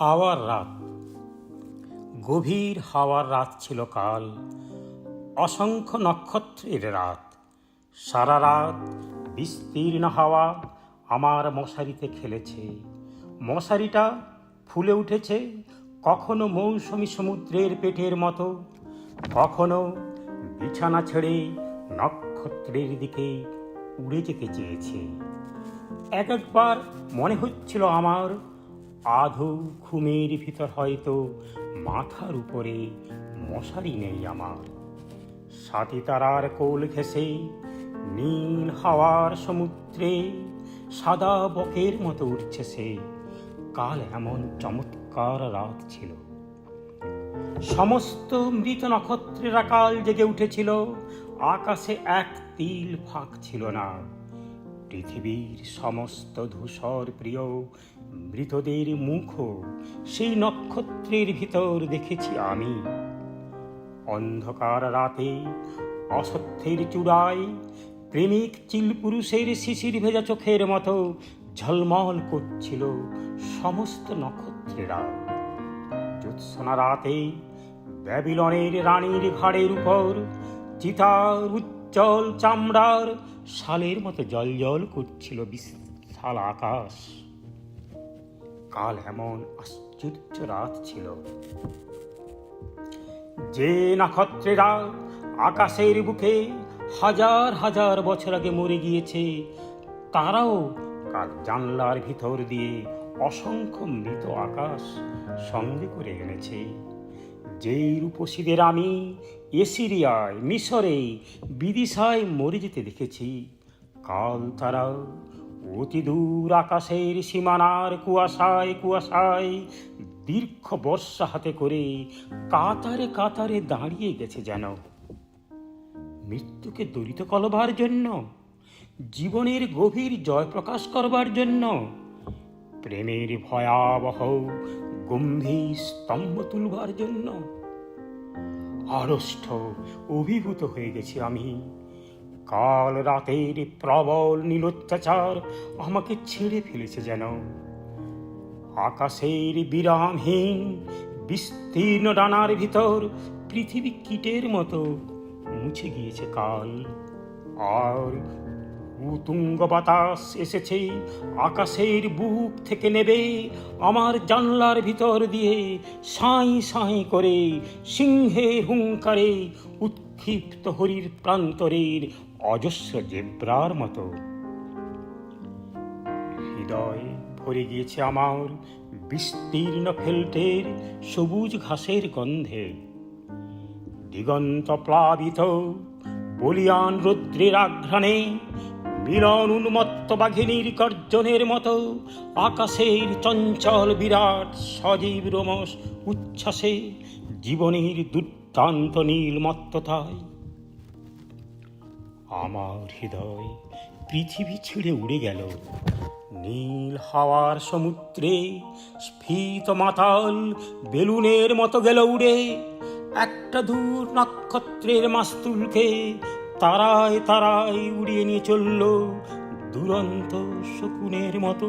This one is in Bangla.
হাওয়ার রাত। গভীর হাওয়ার রাত ছিল কাল, অসংখ্য নক্ষত্রের রাত। সারা রাত বিস্তীর্ণ হাওয়া আমার মশারিতে খেলেছে। মশারিটা ফুলে উঠেছে কখনো মৌসুমী সমুদ্রের পেটের মতো, কখনো বিছানা ছেড়ে নক্ষত্রের দিকে উড়ে যেতে চেয়েছে। এক একবার মনে হচ্ছিল আমার আধো ঘুমের ভিতর হয়তো মাথার উপরে মশারি নেই আমার। সাথী তারার কোল ঘেঁষে নীল হাওয়ার সমুদ্রে সাদা বকের মতো উঠছে সে। কাল এমন চমৎকার রাত ছিল। সমস্ত মৃত নক্ষত্রেরা কাল জেগে উঠেছিল। আকাশে এক তিল ফাঁক ছিল না। পৃথিবীর সমস্ত ধূসর প্রিয় মৃতদের মুখও সেই নক্ষত্রের ভিতর দেখেছি আমি। অন্ধকার রাতে অসত্যের চূড়ায় প্রেমিক চিল পুরুষের শিশির ভেজা চোখের মতো ঝলমল করছিল সমস্ত নক্ষত্রেরা। জ্যোৎস্না রাতে ব্যাবিলনের রানীর ঘাড়ের উপর চিতার উজ্জ্বল চামড়ার শালের মতো জলজল করছিল বিশাল আকাশ। কাল এমন আশ্চর্য রাত ছিল যে নক্ষত্রেরা আকাশের বুকে হাজার হাজার বছর আগে মরে গিয়েছে, তারাও কাল জানলার ভিতর দিয়ে অসংখ্য মৃত আকাশ সঙ্গে করে এনেছে। যেই রূপসীদের আমি এসিরিয়ায়, মিশরে, বিদিশায় মরে যেতে দেখেছি, কাল তারা অতি দূর আকাশের সীমানার কুয়াশায় কুয়াশায় দীর্ঘ বর্ষা হাতে করে কাতারে কাতারে দাঁড়িয়ে গেছে যেন মৃত্যুকে দলিত করবার জন্য, জীবনের গভীর জয় প্রকাশ করবার জন্য, প্রেমের ভয়াবহ গম্ভীর স্তম্ভ তুলবার জন্য। আড়ষ্ট অভিভূত হয়ে গেছি আমি। কাল রাতের প্রবল নীলোচ্চাচার আমাকে ছেড়ে ফেলেছে যেন। আকাশের বিরামহীন বিস্তীর্ণ ডানার ভিতর পৃথিবী কীটের মতো মুছে গিয়েছে কাল। আর উতুঙ্গ বাতাস এসেছে আকাশের বুক থেকে নেবে আমার জানলার ভিতর দিয়ে সাঁই সাঁই করে সিংহের হুঙ্কারে উৎক্ষিপ্ত হরির প্রান্তরের অজস্র জেব্রার মতো। হৃদয় ভরে গিয়েছে আমার বিস্তীর্ণ ফেল্টের সবুজ ঘাসের গন্ধে। দিগন্ত প্লাবিত বলিয়ান রৌদ্রের আঘ্রাণে মিলন উন্মত্ত বাঘিনীর গর্জনের মতো আকাশের চঞ্চল বিরাট সজীব রোমস উচ্ছ্বাসে জীবনের দুর্দান্ত নীলমত্ততায় আমার হৃদয় পৃথিবী ছেড়ে উড়ে গেল। নীল হাওয়ার সমুদ্রে স্ফীত মাতাল বেলুনের মতো গেল উড়ে। একটা দূর নক্ষত্রের মাস্তুলকে তারায় তারায় উড়িয়ে নিয়ে চলল দুরন্ত শকুনের মতো।